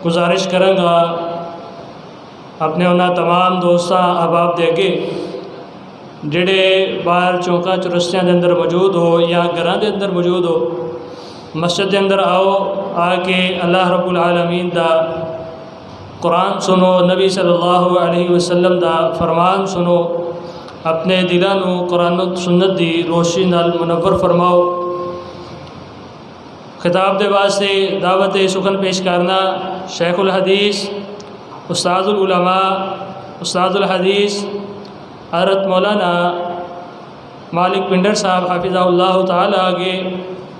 گزارش کروں گا اپنے انہاں تمام دوستاں احباب دے اگے جڑے باہر چوکاں چرستیاں دے اندر موجود ہو یا گھراں دے اندر موجود ہو، مسجد دے اندر آؤ، آ کے اللہ رب العالمین دا قرآن سنو، نبی صلی اللہ علیہ وسلم دا فرمان سنو، اپنے دلاں نو قرآن و سنت دی روشنی نال منور فرماؤ۔ خطاب دے واسطے دعوت سخن پیش کرنا شیخ الحدیث، استاد العلماء، استاد الحدیث حضرت مولانا مالک پنڈر صاحب حافظہ اللہ تعالیٰ آگے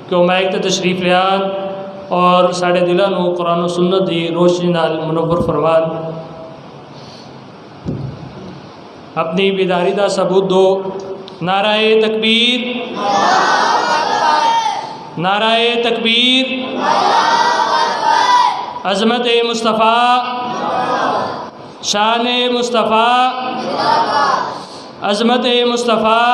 کہ وہ مائک تے تشریف لیان اور ساڑے دلاں نو قرآن و سنت دی روشنی نال منور فرمان۔ اپنی بیداری دا ثبوت دو۔ نعرہ تکبیر، نعرہ تکبیر، عظمت مصطفیٰ، شان مصطفیٰ، عظمت مصطفیٰ۔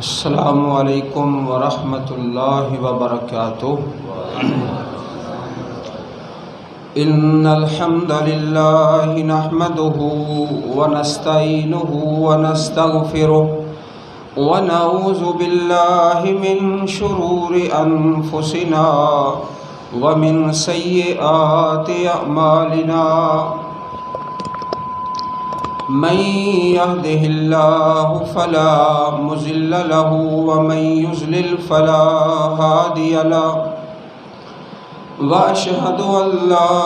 السلام علیکم ورحمۃ اللہ وبرکاتہ۔ ان الحمد للہ نحمده ونستعینه ونستغفره ونعوذ باللہ من شرور انفسنا ومن سیئات اعمالنا، من يهده الله فلا مضل له ومن يضلل فلا هادي له، وأشهد أن لا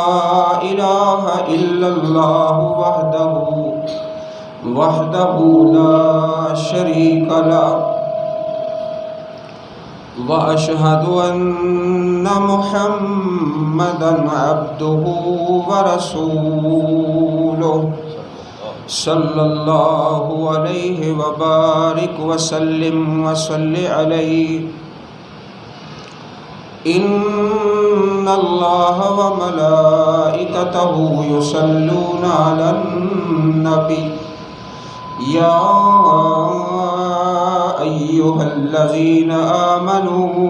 إله إلا الله وحده لا شريك له، وأشهد أن محمدا عبده ورسوله صلی اللہ علیہ وبارک وسلم وصل علیہ۔ ان اللہ وملائکتہ یصلون علی النبی یا ایہا الذین آمنوا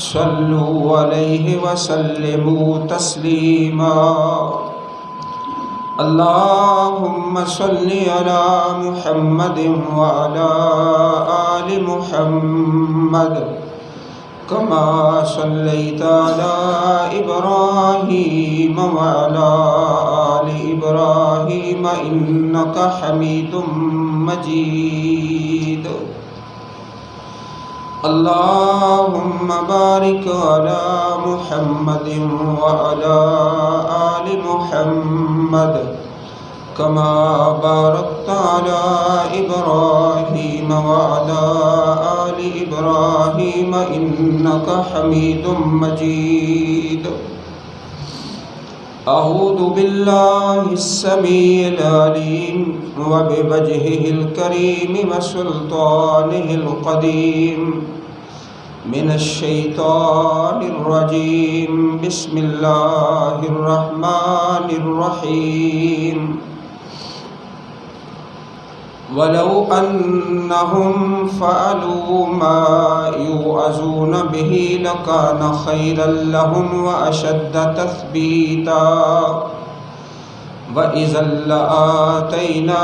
صلوا علیہ وسلموا تسلیما۔ اللہم صلی علی محمد وعلی آل محمد کما صلیت علی ابراہیم وعلی آل ابراہیم انکا حمید مجید۔ اللہم بارک علی محمد وعلی آل محمد کما بارکت علی ابراہیم وعلی آل ابراہیم انکا حمید مجید۔ اعوذ باللہ السمیع العلیم وبوجہہ الکریم وسلطانہ القدیم من الشیطان الرجیم، بسم اللہ الرحمن الرحیم۔ وَلَوْ أَنَّهُمْ فَعَلُوا مَا يُوعَظُونَ بِهِ لَكَانَ خَيْرًا لَهُمْ وَأَشَدَّ تَثْبِيتًا وَإِذًا لَآتَيْنَاهُمْ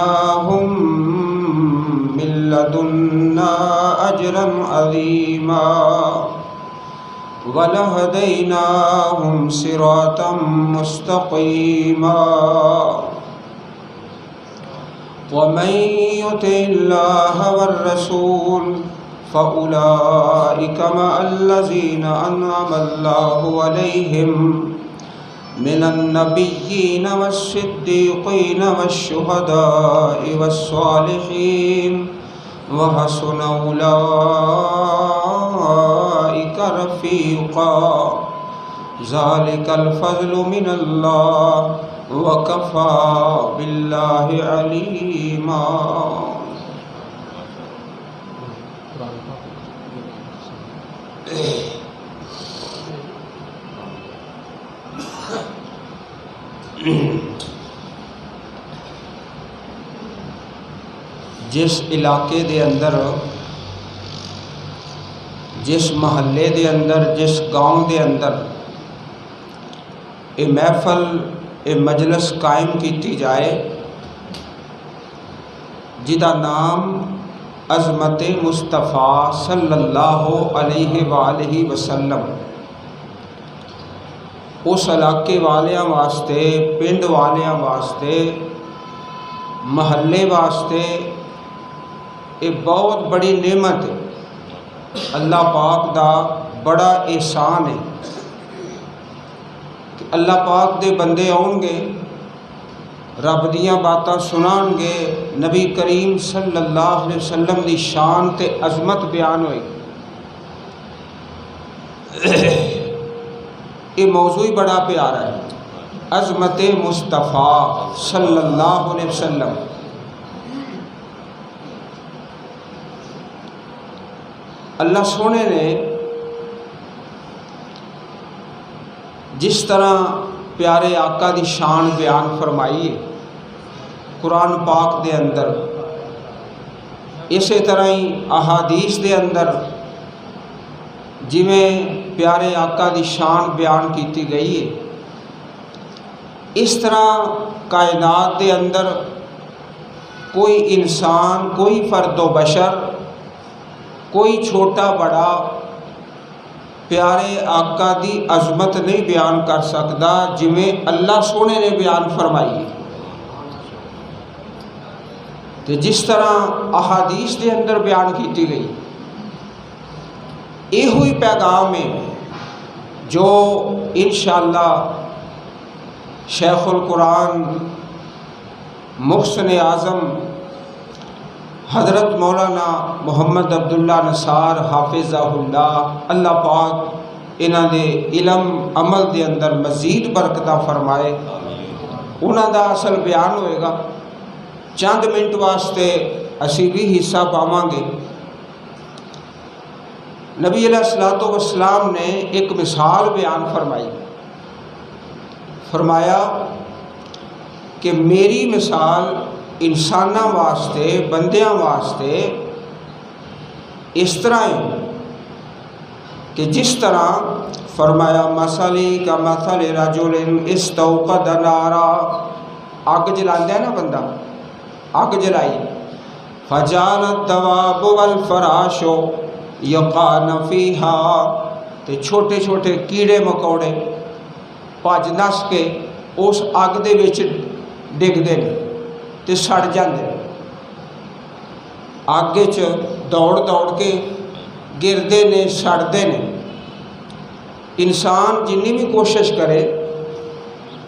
مِن لَّدُنَّا أَجْرًا عَظِيمًا وَلَهَدَيْنَاهُمْ صِرَاطًا مُّسْتَقِيمًا۔ ومن يطع الله والرسول فأولئك مع الذين أنعم الله عليهم من النبيين والصديقين والشهداء والصالحين وحسن أولئك رفيقا ذلك الفضل من الله وكفى بالله عليما. جس علاقے دے اندر، جس محلے دے اندر، جس گاؤں دے اندر یہ محفل، یہ مجلس قائم کیتی جائے جدا نام عظمت مصطفیٰ صلی اللہ علیہ وآلہ وسلم، اس علاقے والیاں واسطے، پنڈ والیاں واسطے، محلے واسطے یہ بہت بڑی نعمت ہے، اللہ پاک دا بڑا احسان ہے کہ اللہ پاک دے بندے آؤں گے، رب دیاں باتاں سنان گے، نبی کریم صلی اللہ علیہ وسلم دی شان تے عظمت بیان ہوئے گی۔ یہ موضوع ہی بڑا پیارا ہے، عظمت مصطفیٰ صلی اللہ علیہ وسلم۔ اللہ سونے نے جس طرح پیارے آقا دی شان بیان فرمائی ہے قرآن پاک دے اندر، اسی طرح ہی احادیث دے اندر جویں پیارے آقا دی شان بیان کیتی گئی ہے، اس طرح کائنات دے اندر کوئی انسان، کوئی فرد و بشر، کوئی چھوٹا بڑا پیارے آقا دی عظمت نہیں بیان کر سکتا جویں اللہ سونے نے بیان فرمائی ہے۔ تو جس طرح احادیث دے اندر بیان کیتی گئی، یہ ہوئی پیغام ہے جو انشاءاللہ شیخ القرآن محسن اعظم حضرت مولانا محمد عبداللہ نثار حافظہ اللہ، اللہ پاک انہاں دے علم عمل دے اندر مزید برکتہ فرمائے، انہاں دا اصل بیان ہوئے گا۔ چند منٹ واسطے اسی بھی حصہ پاواں گے۔ نبی علیہ الصلوۃ والسلام نے ایک مثال بیان فرمائی، فرمایا کہ میری مثال انساناں واسطے، بندیاں واسطے اس طرح ہے کہ جس طرح فرمایا مثلی کا مثل رجل استوقد نارا، آگ جلاندہ ہے نا بندہ، آگ جلائی، فجعلت الدواب والفراش یقعن فیہا، تے چھوٹے چھوٹے کیڑے مکوڑے پاج نس کے اس اگ دے وچ ڈگ دے تے سڑ جاندے، آگے چ دوڑ دوڑ کے گردے نے، سڑتے نے۔ انسان جنی بھی کوشش کرے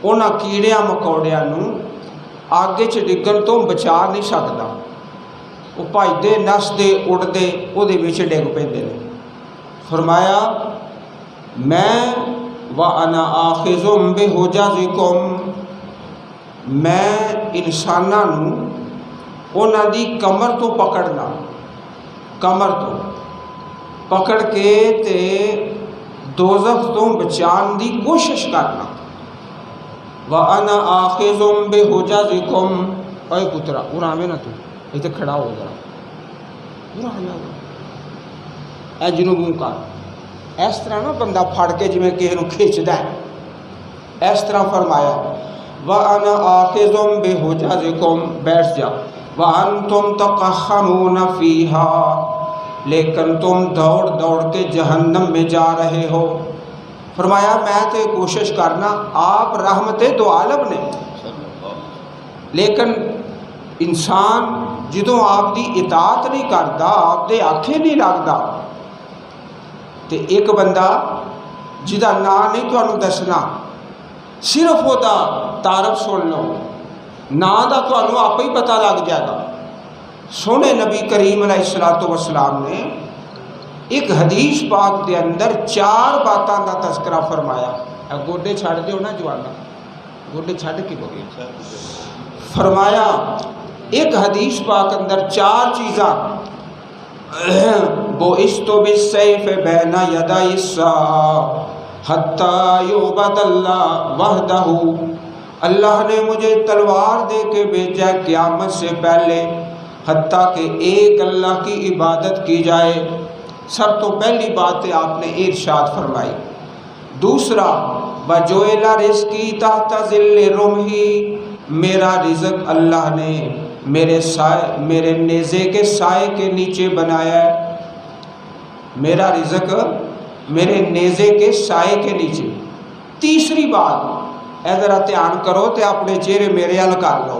انہاں کیڑیاں مکوڑیاں نوں آگے چ ڈگن تو بچا نہیں سکتا، وہ بھجدے نسدے اڑدے وہ ڈگ پیندے نے۔ فرمایا میں وَأَنَا آخِذٌ بِحُجَزِكُمْ، میں انساناں نوں انہاں دی کمر تو پکڑنا، کمر تو پکڑ کے تے دوزخ تو بچان دی کوشش کرنا۔ وَأَنَا آخِذٌ بِحُجَزِكُمْ، اے پترا اُراویں نہ تو اتنے کھڑا ہو ذرا، اے جنوبوں کا اس طرح نہ بندہ پھڑ کے جویں کسی نوں کھچدا ہے، اس طرح فرمایا وَأَنَا آخِذٌ بِحُجَزِكُمْ، بیٹھ جا، وَأَنْتُمْ تَقَحَّمُونَ فِيهَا، لیکن تم دوڑ دوڑ کے جہنم میں جا رہے ہو۔ فرمایا میں تے کوشش کرنا، آپ رحمت دو عالم نے، لیکن انسان جدوں آپ دی اطاعت نہیں کردا، آپ دے آکھے نہیں لگدا، تے ایک بندہ جدا نام نہیں تانوں دسنا، صرف وہ دا تعارف سن لو، نام دا تانوں آپ ہی پتہ لگ جائے گا۔ سونے نبی کریم علیہ السلام نے ایک حدیث پاک دے اندر 4 باتاں دا تذکرہ فرمایا۔ گوڈے چھڑ دیو نا جوانا، گوڈے چھڑ کے بولے، فرمایا ایک حدیث پاک اندر 4 چیزاں، بُعِثْتُ بِالسَّيْفِ بَيْنَ يَدَيِ السَّاعَةِ حَتَّى يُعْبَدَ اللَّهُ وَحْدَهُ، اللہ نے مجھے تلوار دے کے بھیجا قیامت سے پہلے حتیٰ کہ ایک اللہ کی عبادت کی جائے۔ سب تو پہلی بات ہے آپ نے ارشاد فرمائی۔ دوسرا، وَجُعِلَ رِزْقِي تَحْتَ ظِلِّ رُمْحِي، میرا رزق اللہ نے میرے نیزے کے سائے کے نیچے بنایا ہے، میرا رزق میرے نیزے کے سائے کے نیچے۔ تیسری بات، اے ذرا دھیان کرو تے اپنے چہرے میرے حل کر لو،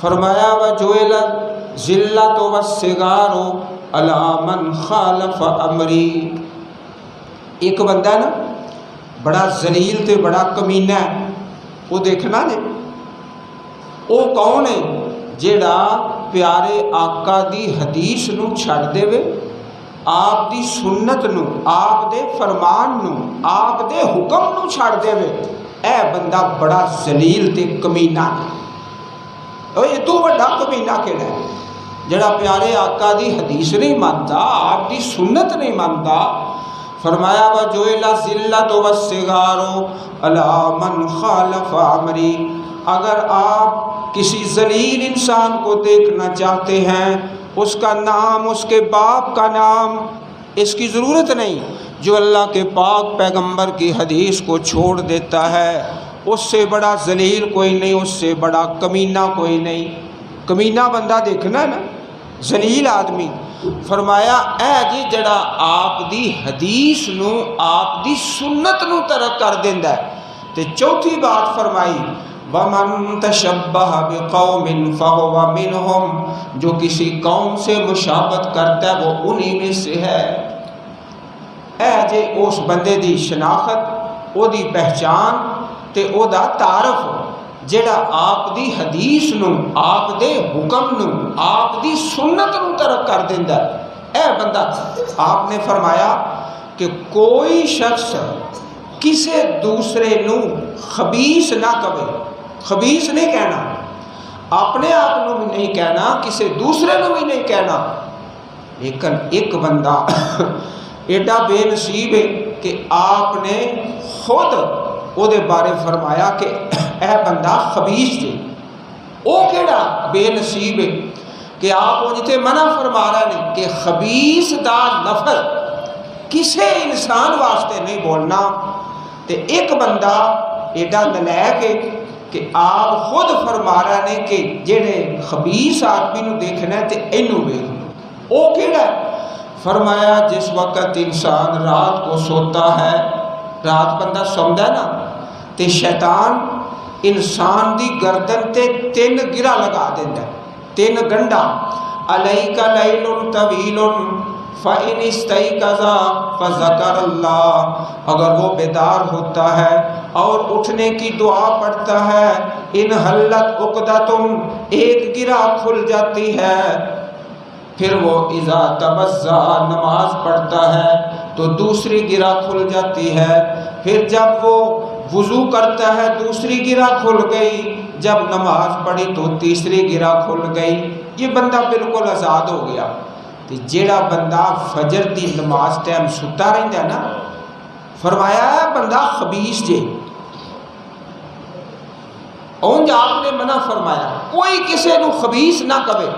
فرمایا وَجُعِلَ الذِّلَّةُ وَالصِّغَارُ عَلَىٰ مَنْ خَالَفَ أَمْرِي، ایک بندہ ہے نا بڑا ذلیل تے بڑا کمینہ ہے، وہ دیکھنا نے وہ کون ہے جیڑا پیارے آقا دی حدیث نو چھڑ دے وے، آپ دی سنت نو، آپ دے فرمان نو، آپ دے حکم نو چھڑ دے وے، اے بندہ بڑا ذلیل تے کمینہ ہے۔ یہ تو بڑا کمینہ کیڑا ہے جڑا پیارے آقا دی حدیث نہیں مانتا، آپ دی سنت نہیں مانتا۔ فرمایا وَجُعِلَ الذِّلَّةُ وَالصِّغَارُ عَلَىٰ مَنْ خَالَفَ أَمْرِي، اگر آپ کسی ذلیل انسان کو دیکھنا چاہتے ہیں، اس کا نام، اس کے باپ کا نام اس کی ضرورت نہیں، جو اللہ کے پاک پیغمبر کی حدیث کو چھوڑ دیتا ہے اس سے بڑا ذلیل کوئی نہیں، اس سے بڑا کمینہ کوئی نہیں۔ کمینہ بندہ دیکھنا ہے نا، ذلیل آدمی۔ فرمایا اے جی جڑا آپ دی حدیث نو، آپ دی سنت نو ترک کر دیندا ہے۔ تے چوتھی بات فرمائی وَمَن تَشَبَّهَ بِقَوْمٍ فَهُوَ مِنْهُمْ، جو کسی قوم سے مشابہت کرتا ہے وہ انہی میں سے ہے۔ اے جے اس بندے دی شناخت، او دی پہچان تے او دا تعارف جڑا آپ دی حدیث نو، آپ دے حکم نو، آپ دی سنت نو ترک کر دیندا ہے۔ اے بندہ، آپ نے فرمایا کہ کوئی شخص کسے دوسرے نو خبیث نہ کہے، خبیث نہیں کہنا، اپنے آپ نو بھی نہیں کہنا، کسے دوسرے نو بھی نہیں کہنا۔ لیکن ایک بندہ ایڈا بے نصیب ہے کہ آپ نے خود او دے بارے فرمایا کہ اے بندہ خبیث جے۔ او کیڑا بے نصیب ہے کہ آپ وہ جتے منع فرما رہے ہیں کہ خبیث دا لفظ کسے انسان واسطے نہیں بولنا۔ تے ایک بندہ ایڈا نلائق ہے کہ آپ خود فرما رہے ہیں کہ جڑے خبیث آدمی نو دیکھنا ہے تے اینو ویکھ لو۔ او کیڑا ہے؟ فرمایا جس وقت انسان رات کو سوتا ہے، رات بندہ سوندا ہے نا، تے شیطان انسان دی گردن تے 3 گرہ لگا دیندا ہے، 3 گنڈا۔ علیک لیل طویل فَإِنِ اسْتَيْقَظَ فَذَكَرَ اللَّهَ، اگر وہ بیدار ہوتا ہے اور اٹھنے کی دعا پڑھتا ہے، انحلت عقدۃ، ایک گرہ کھل جاتی ہے۔ پھر وہ اذا تبزا، نماز پڑھتا ہے تو دوسری گرہ کھل جاتی ہے۔ پھر جب وہ وضو کرتا ہے دوسری گرہ کھل گئی، جب نماز پڑھی تو تیسری گرہ کھل گئی۔ یہ بندہ بالکل آزاد ہو گیا۔ تو جیڑا بندہ فجر دی نماز ٹائم ستا رہتا ہے نا، فرمایا ہے بندہ خبیث جے۔ اونج آپ نے منع فرمایا کوئی کسے نو خبیث نہ کہے۔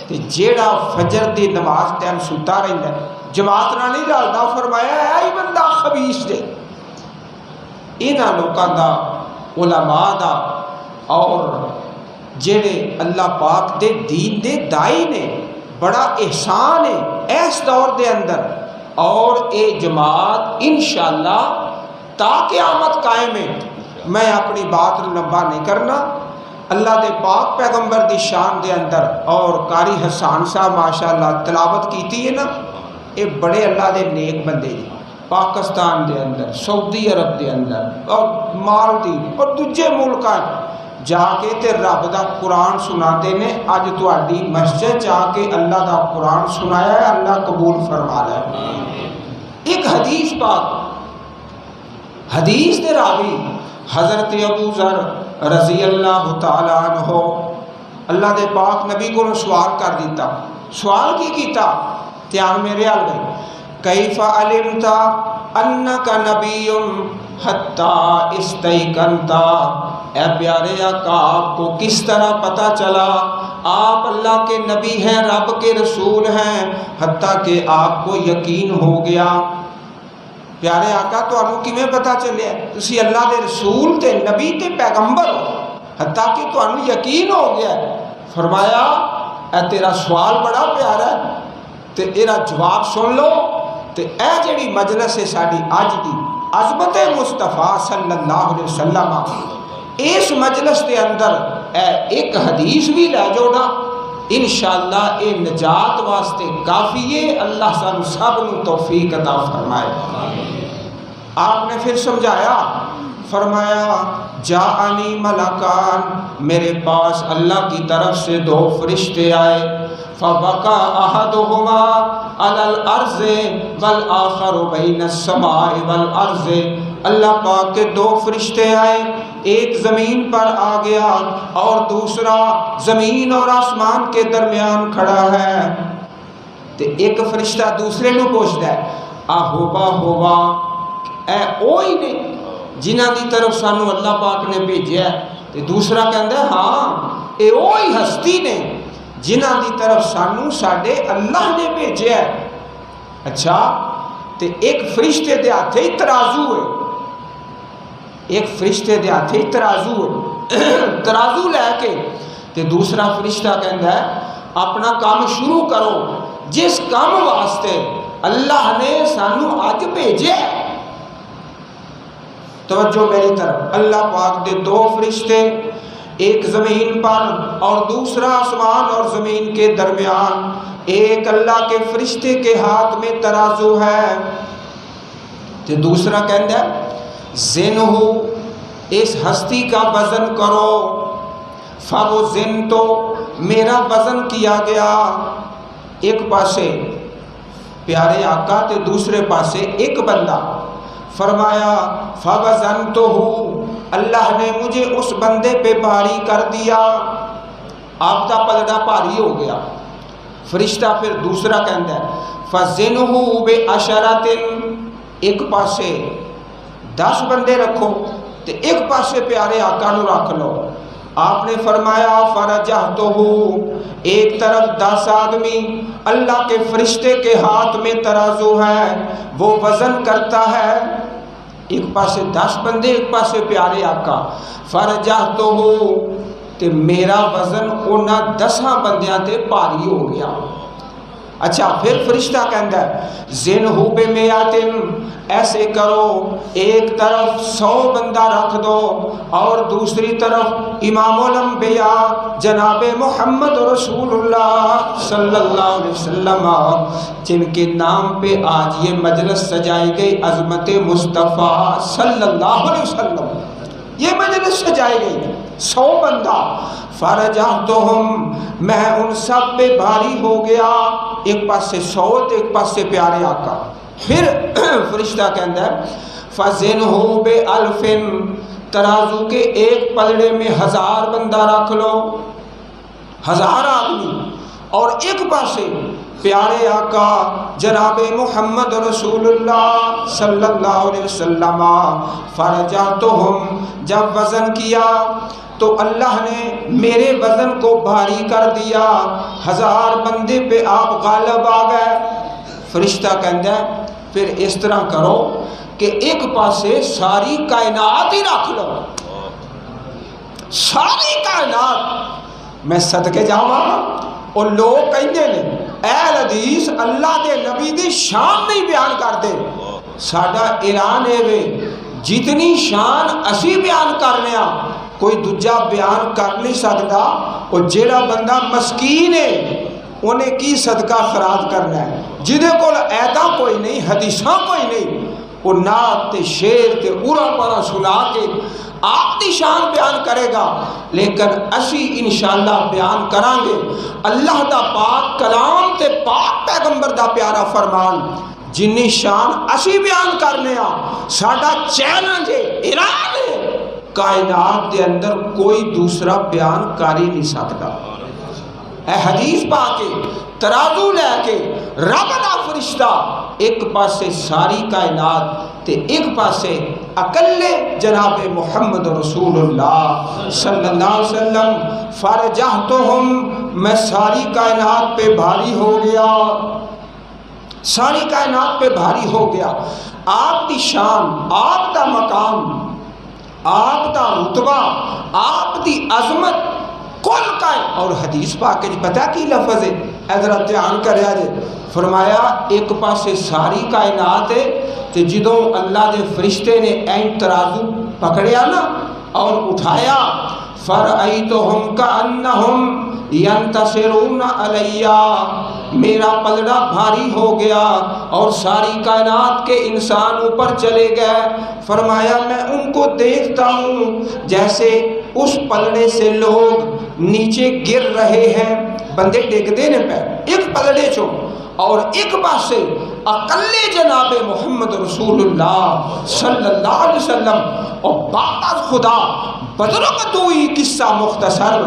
تے جیڑا فجر دی نماز ٹائم ستا رہتا ہے، جماعت نہ نہیں رلدا، فرمایا ہے بندہ خبیث جے۔ انہاں لوکاں دا، علماء دا اور جڑے اللہ پاک دے دین دے دائی نے، بڑا احسان ہے اس دور دے اندر، اور اے جماعت انشاءاللہ تا قیامت قائم ہے۔ میں اپنی بات لمبا نہیں کرنا، اللہ دے پاک پیغمبر دی شان دے اندر، اور قاری حسان صاحب ماشاءاللہ تلاوت کیتی ہے نا، یہ بڑے اللہ دے نیک بندے جی، پاکستان دے اندر، سعودی عرب دے اندر اور مالدیپ اور دوجے ملکاں جا کے تے رب دا قرآن سناتے نے۔ اج تہاڈی مسجد جا کے اللہ دا قرآن سنایا ہے، اللہ قبول فرما لے۔ ایک حدیث پاک، حدیث دے راوی حضرت ابو ذر رضی اللہ تعالی عنہ، اللہ دے پاک نبی کو سوال کر دیتا۔ سوال کی کیتا؟ دھیان میرے حال گئی، کیف علمت انک نبی حتی استیقنتا، اے پیارے آقا آپ کو کس طرح پتہ چلا آپ اللہ کے نبی ہیں، رب کے رسول ہیں، حتیٰ کہ آپ کو یقین ہو گیا؟ پیارے آقا تو انہوں کیویں پتہ چلے تسی اللہ دے رسول تے نبی تے پیغمبر ہو، حتیٰ کہ تو انہوں یقین ہو گیا؟ فرمایا اے تیرا سوال بڑا پیارا ہے تے ایرا جواب سن لو، تے اے جڑی مجلس ہے ساڈی اج دی عظمت مصطفیٰ صلی اللہ علیہ وسلم، اس مجلس کے اندر اے ایک حدیث بھی لے جو نا، انشاءاللہ اے نجات واسطے کافی ہے۔ اللہ سانو سب نو توفیق عطا فرمائے۔ آپ نے پھر سمجھایا، فرمایا جاءنی ملکان، میرے پاس اللہ کی طرف سے دو فرشتے آئے، فبقى احدهما على الارض والآخر بين السماء والارض، اللہ پاک کے دو فرشتے آئے، ایک زمین پر آ گیا اور دوسرا زمین اور آسمان کے درمیان کھڑا ہے۔ تو ایک فرشتہ دوسرے نو پوچھتا ہے آہوبا ہوبا، اے اوہی نے جنہ دی طرف سانو اللہ پاک نے بھیجیا ہے؟ تو دوسرا کہندا ہے ہاں اے اوہی ہستی نے جنہ دی طرف سانو ساڈے اللہ نے بھیجیا ہے۔ اچھا، تے ایک فرشتے دے ہاتھ ہی ترازو ہے، ایک فرشتے دے ہاتھ ہی ترازو ہے، ترازو لے کے تے دوسرا فرشتہ کہندا ہے اپنا کام شروع کرو، جس کام واسطے اللہ نے سانو اج بھیجیا ہے۔ توجہ میری طرف، اللہ پاک دے دو فرشتے، ایک زمین پر اور دوسرا آسمان اور زمین کے درمیان، ایک اللہ کے فرشتے کے ہاتھ میں ترازو ہے، تو دوسرا کہندا ہے زنہ، اس ہستی کا وزن کرو، فوزن تو میرا وزن کیا گیا، ایک پاسے پیارے آقا تے دوسرے پاسے ایک بندہ، فرمایا فوزنتہ، اللہ نے مجھے اس بندے پہ بھاری کر دیا، آپ کا پلڑا بھاری ہو گیا۔ فرشتہ پھر دوسرا کہندا ہے فزنہ بعشرۃ، ایک پاسے 10 بندے رکھو تے ایک پاسے پیارے آقا نو رکھ لو۔ آپ نے فرمایا فرجعتہ، ایک طرف 10 آدمی، اللہ کے فرشتے کے ہاتھ میں ترازو ہے، وہ وزن کرتا ہے، ایک پاسے 10 بندے ایک پاسے پیارے آقا، فرجعتہ، تے میرا وزن انہاں 10 بندیاں تے بھاری ہو گیا۔ اچھا، پھر فرشتہ کہندا ہے زنہ بمئۃ، ایسے کرو ایک طرف 100 بندہ رکھ دو اور دوسری طرف امام الانبیاء جناب محمد رسول اللہ صلی اللہ علیہ وسلم، جن کے نام پہ آج یہ مجلس سجائی گئی، عظمت مصطفیٰ صلی اللہ علیہ وسلم، یہ مجلس سجائی گئی 100 بندہ، فرجعتہم، میں ان سب پہ بھاری ہو گیا، ایک پاسے 100 ایک پاسے پیارے آقا۔ پھر فرشتہ کہندا ہے فزنہ بألف، ترازو کے ایک پلڑے میں 1000 بندہ رکھ لو، 1000 آدمی، اور ایک پاسے پیارے آقا جناب محمد رسول اللہ صلی اللہ علیہ وسلم، فرجعتہم، جب وزن کیا تو اللہ نے میرے وزن کو بھاری کر دیا، 1000 بندے پہ آپ غالب آ گئے۔ فرشتہ کہندا ہے پھر اس طرح کرو کہ ایک پاسے ساری کائنات ہی رکھ لو، ساری کائنات۔ میں صدقے جاواں اور لوگ کہندے نے اے حدیث اللہ دے نبی دی شان نہیں بیان کرتے، ساڈا اعلان ہے وے جتنی شان اسی بیان کرنے ہاں، کوئی دوجا بیان کر نہیں سکتا. اور جیڑا بندہ مسکین ہے انہیں کی صدقہ خیرات کرنا ہے. جہدے کول ایدا کوئی نہیں، حدیثاں کوئی نہیں، وہ نعت تے شعر تے اورا پرا سنا کے آپ دی شان بیان کرے گا. لیکن اسی انشاءاللہ بیان کران گے اللہ دا پاک کلام تے پاک پیغمبر دا پیارا فرمان جنی شان اسی بیان کرنے آ. ساڈا چیلنج ہے، اعلان ہے، کائنات دے اندر کوئی دوسرا بیان کر ہی نہیں سکتا. اے حدیث پا کے ترازو لے کے رب دا فرشتہ ایک پاسے ساری کائنات تے ایک پاسے اکلے جناب محمد رسول اللہ صلی اللہ علیہ وسلم. فرجحتہم، میں ساری کائنات پہ بھاری ہو گیا، ساری کائنات پہ بھاری ہو گیا. آپ دی شان، آپ دا مقام، آپ دا رتبہ، آپ دی عظمت کل کا ہے. اور حدیث پاک کے پتہ کی لفظ ہے، حضرت دھیان کریا جے. فرمایا ایک پاسے ساری کائنات ہے تے جدوں اللہ دے فرشتے نے این ترازو پکڑیا نا اور اٹھایا، فرأیتہم کأنہم ینتصرون علیہ، میرا پلڑا بھاری ہو گیا اور ساری کائنات کے انسان اوپر چلے گئے. فرمایا میں ان کو دیکھتا ہوں جیسے اس پلڑے سے لوگ نیچے گر رہے ہیں، بندے ڈگ دے نے پہ ایک پلڑے چو، اور ایک پاسے اکلے جناب محمد رسول اللہ صلی اللہ علیہ وسلم. اور بعد از خدا بزرگ دوئی قصہ مختصر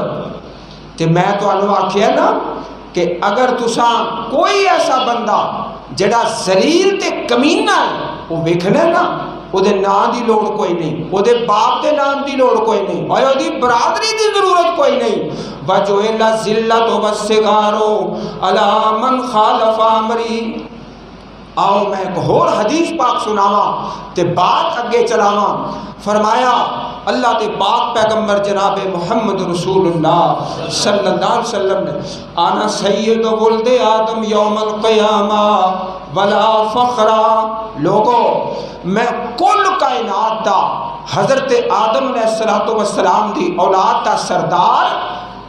تے میں تو انو آکھیا نا کہ اگر تساں کوئی ایسا بندہ جڑا ذلیل تے کمینہ ہے وہ ویکھنا نا، او دے نام دی لوڑ کوئی نہیں، او دے باپ دے نام دی لوڑ کوئی نہیں، او دی برادری دی ضرورت کوئی نہیں. وَجُعِلَ الذِّلَّةُ وَالصِّغَارُ عَلَىٰ مَنْ خَالَفَ أَمْرِي. آؤ میں ایک اور حدیث پاک سناواں تے بات اگے چلاواں. فرمایا اللہ تے پاک پیغمبر جناب محمد رسول اللہ صلی اللہ علیہ وسلم نے، آنا سید ولد آدم یوم القیامہ ولا فخرا. لوگو میں کل کائنات دا حضرت آدم علیہ السلام دی اولاد دا سردار،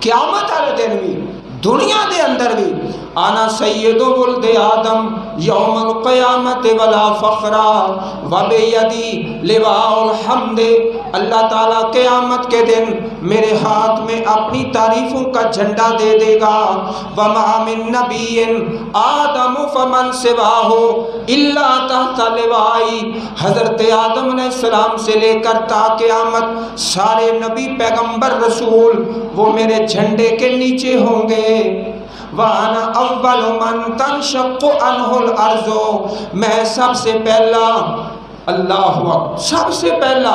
قیامت والے دن بھی دنیا دے اندر بھی آنا سید ولد آدم یوم القیامت ولا فخرا وبیدی لواء الحمد. اللہ تعالیٰ قیامت کے دن میرے ہاتھ میں اپنی تعریفوں کا جھنڈا دے دے گا. وما من نبی آدم فمن سواہ الا تحت لوائی. حضرت آدم علیہ السلام سے لے کر تا قیامت سارے نبی پیغمبر رسول وہ میرے جھنڈے کے نیچے ہوں گے. وَأَنَا أَوَّلُ مَنْ تَنْشَقُّ عَنْهُ الْأَرْضُ، میں سب سے پہلا، اللہ اکبر، سب سے پہلا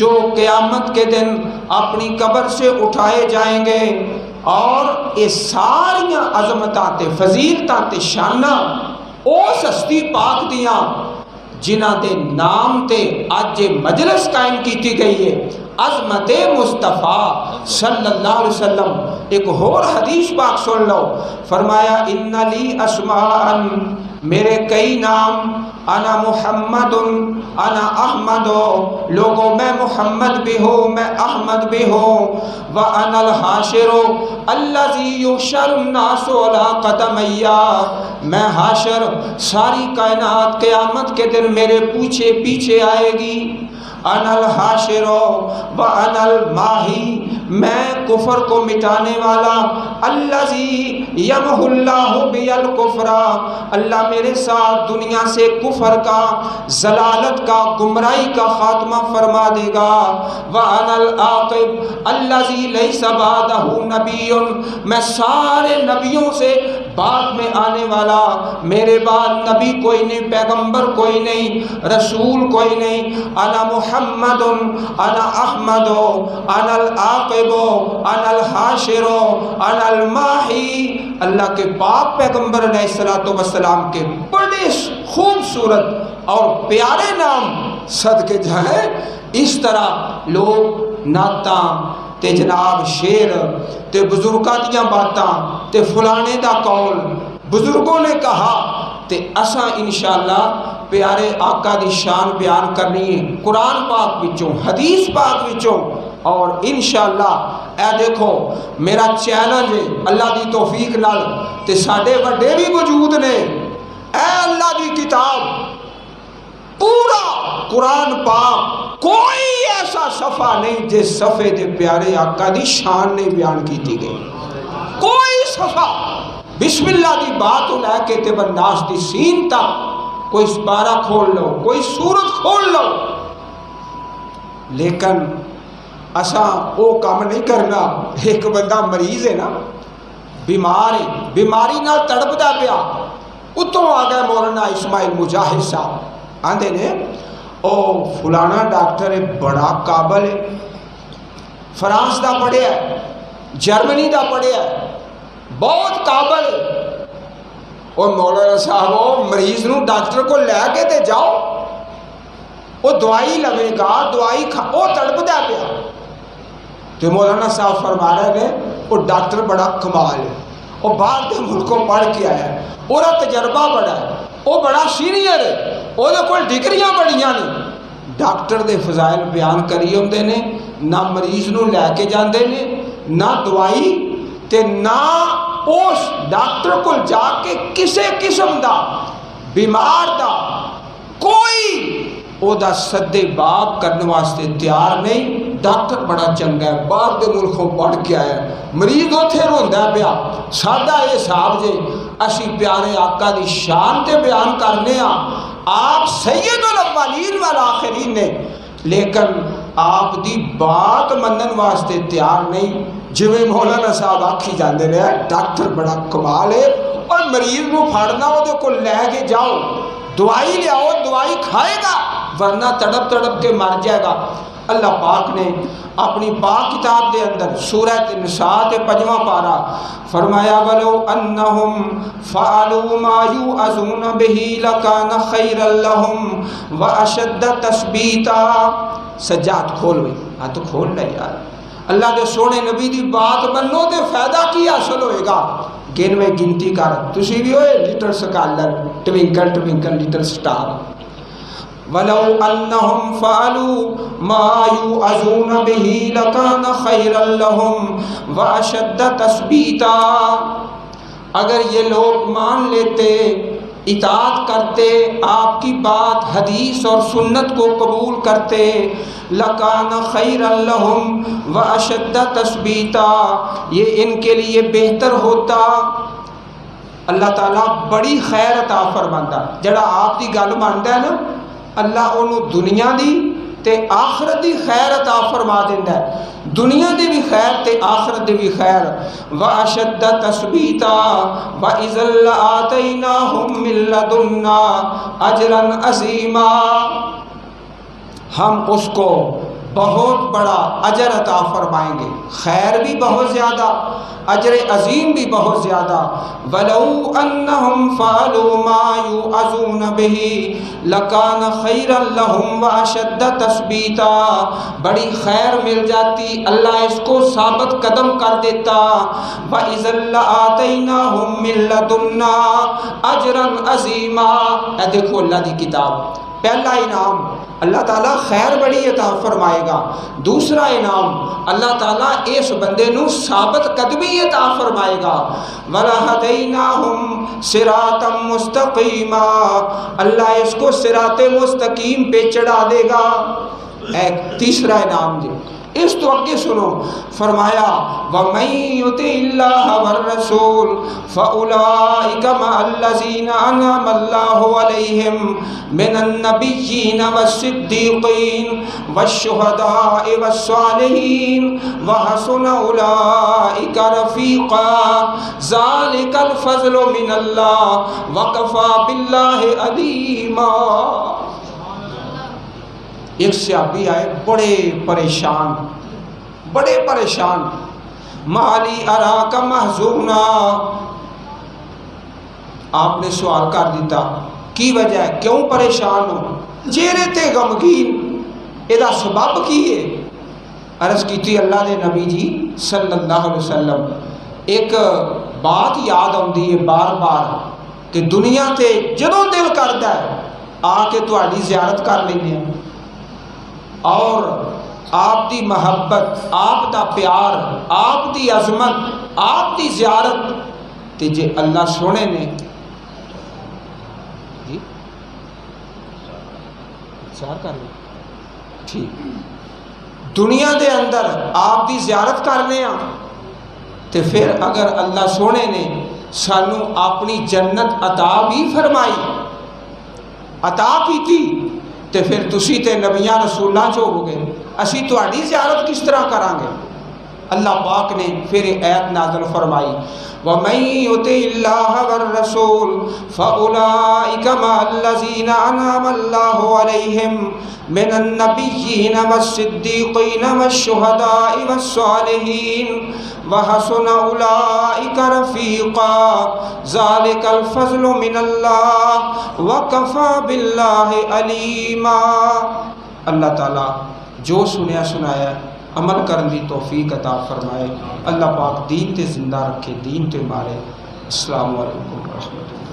جو قیامت کے دن اپنی قبر سے اٹھائے جائیں گے. اور یہ ساریاں عظمتاں تے فضیلتاں تے شاناں اس ہستی پاک دیاں جنہ دے نام تے آج مجلس قائم کیتی گئی ہے، عظمت مصطفیٰ صلی اللہ علیہ وسلم. ایک اور حدیث پاک سن لو. فرمایا ان لی اسماء، میرے کئی نام، انا محمد انا احمد، لوگوں میں محمد بھی ہوں میں احمد بھی ہوں. وانا الحاشر الذی یحشر الناس علی قدمی، میں حاشر ساری کائنات قیامت کے دن میرے پیچھے پیچھے آئے گی. انا الحاشر وانا الماحی، میں کفر کو مٹانے والا. الذی یمحو اللہ بی الکفر، اللہ میرے ساتھ دنیا سے کفر کا، ضلالت کا، گمراہی کا خاتمہ فرما دے گا. وانا العاقب الذی لیس بعدہ نبی، میں سارے نبیوں سے بعد میں آنے والا، میرے بعد نبی کوئی نہیں، پیغمبر کوئی نہیں، رسول کوئی نہیں. انا محمد انا احمد انا العاقب انا الحاشر انا الماحی. اللہ کے پاک پیغمبر علیہ السلام کے بڑے خوبصورت اور پیارے نام صدقے جائیں. اس طرح لوگ نعتاں تے جناب شعر تے بزرگاں دیاں باتاں تے فلانے دا قول بزرگوں نے کہا تے اساں انشاءاللہ پیارے آقا دی شان بیان کرنی ہے قرآن پاک وچوں، حدیث پاک وچوں. اور انشاءاللہ اے دیکھو میرا چیلنج ہے اللہ دی توفیق نال تے ساڈے وڈے بھی موجود نے، اے اللہ دی کتاب پورا قرآن پاک کوئی ایسا صفحہ نہیں جس صفحے دے پیارے آقا دی شان نہیں بیان کیتی گئی، کوئی صفحہ بسم اللہ دی بات لے کے تے بنداس دی سین تک کوئی سپارہ کھول لو، کوئی سورت کھول لو، لیکن اساں وہ کام نہیں کرنا۔ ایک بندہ مریض ہے نا، بیمار ہے، بیماری نال تڑپدا پیا، اتوں آ گئے مولانا اسماعیل مجاہد صاحب، آندے نے او فلانا ڈاکٹر ہے، بڑا قابل ہے، فرانس دا پڑھیا ہے، جرمنی دا پڑھیا ہے، بہت قابل ہے۔ اور مولانا صاحب وہ مریض نو ڈاکٹر کو لے کے تے جاؤ، وہ دوائی لوے گا، دوائی وہ تڑپدا پیا۔ تو مولانا صاحب فرما رہے ہیں وہ ڈاکٹر بڑا کمال ہے، وہ باہر کے ملکوں پڑھ کے آیا ہے، وہ تجربہ بڑا ہے، وہ بڑا سینئر ہے، وہ کول ڈگریاں بڑیاں نے۔ ڈاکٹر دے فضائل بیان کری ہوندے نے، نہ مریض نو لے کے جاندے نے، نہ دوائی تے نہ اس ڈاکٹر کو جا کے کسے قسم دا بیمار دا کوئی او دا صدے باب کرنے واسطے تیار نہیں۔ ڈاکٹر بڑا چنگا ہے، باہر دے ملکوں پڑھ کے آیا ہے، مریض اوتھے روندا پیا، سادہ یہ صاحب جے اسی پیارے آقا دی شان تے بیان کرنے ہاں، آپ سید الاولین والآخرین نے، لیکن آپ دی بات منن واسطے تیار نہیں۔ جویں مولانا صاحب آکھی جاندے نے ڈاکٹر بڑا کمال ہے، اور مریض نو پھڑنا وہ کو لے کے جاؤ، دوائی لے آؤ، دوائی کھائے گا ورنہ تڑپ تڑپ کے مر جائے گا۔ اللہ پاک نے اپنی پاک کتاب دے اندر سورہ نساء تے 5واں پارہ فرمایا وَلَوْ أَنَّهُمْ فَعَلُوا مَا يُوعَظُونَ بِهِ لَكَانَ خَيْرًا لَهُمْ وَأَشَدَّ تَثْبِيتًا۔ سجاد کھول ہوئی، ہاں تو کھول لے یار، اللہ دے سونے نبی دی بات منو تے فائدہ کی حاصل ہوئے گا۔ گن میں گنتی کر، تسی بھی ہوئے little scholar, twinkle twinkle little star. وَلَوْ أَنَّهُمْ فَعَلُوا مَا يُوعَظُونَ بِهِ لَكَانَ خَيْرًا لَهُمْ وَأَشَدَّ تَثْبِيتًا، اگر یہ لوگ مان لیتے، اطاعت کرتے، آپ کی بات حدیث اور سنت کو قبول کرتے، لَكَانَ خَيْرًا لَهُمْ وَأَشَدَّ تَثْبِيتًا، یہ ان کے لیے بہتر ہوتا۔ اللہ تعالیٰ بڑی خیر عطا فرماندا، جڑا آپ دی گل ماندا ہے نا، اللہ انہوں دنیا دی تے آخرت دی خیر عطا فرما دیندا ہے، دنیا دی بھی خیر تے آخرت دی بھی خیر۔ وَأَشَدَّ تَثْبِيتًا وَإِذًا لَآتَيْنَاهُم مِّن لَّدُنَّا أَجْرًا عَظِيمًا، ہم اس کو بہت بڑا اجر عطا فرمائیں گے، خیر بھی بہت زیادہ، اجر عظیم بھی بہت زیادہ۔ وَلَوْ أَنَّهُمْ فَعَلُوا مَا يُوعَظُونَ بِهِ لَكَانَ خَيْرًا لَهُمْ وَأَشَدَّ تَثْبِيتًا، بڑی خیر مل جاتی، اللہ اس کو ثابت قدم کر دیتا۔ وَإِذًا لَآتَيْنَاهُم مِّن لَّدُنَّا أَجْرًا عَظِيمًا، اے دیکھو اللہ دی کتاب، پہلا انعام اللہ تعالیٰ خیر بڑی عطا فرمائے گا، دوسرا انعام اللہ تعالیٰ اس بندے نو ثابت قدمی عطا فرمائے گا۔ وَلَهَدَيْنَاهُمْ صِرَاطًا مُسْتَقِيمًا، اللہ اس کو صراط مستقیم پہ چڑھا دے گا۔ ایک تیسرا انعام دے، اس تو آگے سنو، فرمایا وَمَن يُطِعِ اللَّهَ وَالرَّسُولَ فَأُولَٰئِكَ مَعَ الَّذِينَ أَنْعَمَ اللَّهُ عَلَيْهِم مِّنَ النَّبِيِّينَ وَالصِّدِّيقِينَ وَالشُّهَدَاءِ وَالصَّالِحِينَ وَحَسُنَ أُولَٰئِكَ رَفِيقًا، ذَلِكَ الْفَضْلُ مِنَ اللَّهِ وَكَفَىٰ بِاللَّهِ عَلِيمًا۔ ایک صحابی آئے بڑے پریشان، مالی اراک محزونا، آپ نے سوال کر دیتا کی وجہ ہے، کیوں پریشان ہو، چہرے تے غمگین، ایدہ سبب کی ہے؟ عرض کی تھی اللہ دے نبی جی صلی اللہ علیہ وسلم، ایک بات یاد آتی ہے بار بار کہ دنیا تے جدوں دل کرتا ہے آ کے تہاڈی زیارت کر لینے ہیں، اور آپ دی محبت، آپ دا پیار، آپ دی عظمت، آپ دی زیارت تے جے اللہ سونے نے جی چار کر لیں ٹھیک دنیا دے اندر آپ دی زیارت کرنے تے پھر اگر اللہ سونے نے سانو اپنی جنت عطا بھی فرمائی، عطا کی تھی، تے پھر تسی تے نبیاں رسولاں چو ہو گئے، اسی تہاڈی زیارت کس طرح کریں گے؟ اللہ پاک نے پھر آیت نازل فرمائی وَمَن يُطِعِ اللَّهَ وَالرَّسُولَ فَأُولَٰئِكَ مَعَ الَّذِينَ أَنْعَمَ اللَّهُ عَلَيْهِم مِّنَ النَّبِيِّينَ وَالصِّدِّيقِينَ وَالشُّهَدَاءِ وَالصَّالِحِينَ وَحَسُنَ أُولَٰئِكَ رَفِيقًا ذَلِكَ الْفَضْلُ مِنَ اللَّهِ وَكَفَىٰ بِاللَّهِ عَلِيمًا۔ اللہ تعالیٰ جو سنیا سنایا عمل کرن دی توفیق عطا فرمائے، اللہ پاک دین تے زندہ رکھے، دین تے مارے۔ السلام علیکم ورحمۃ اللہ۔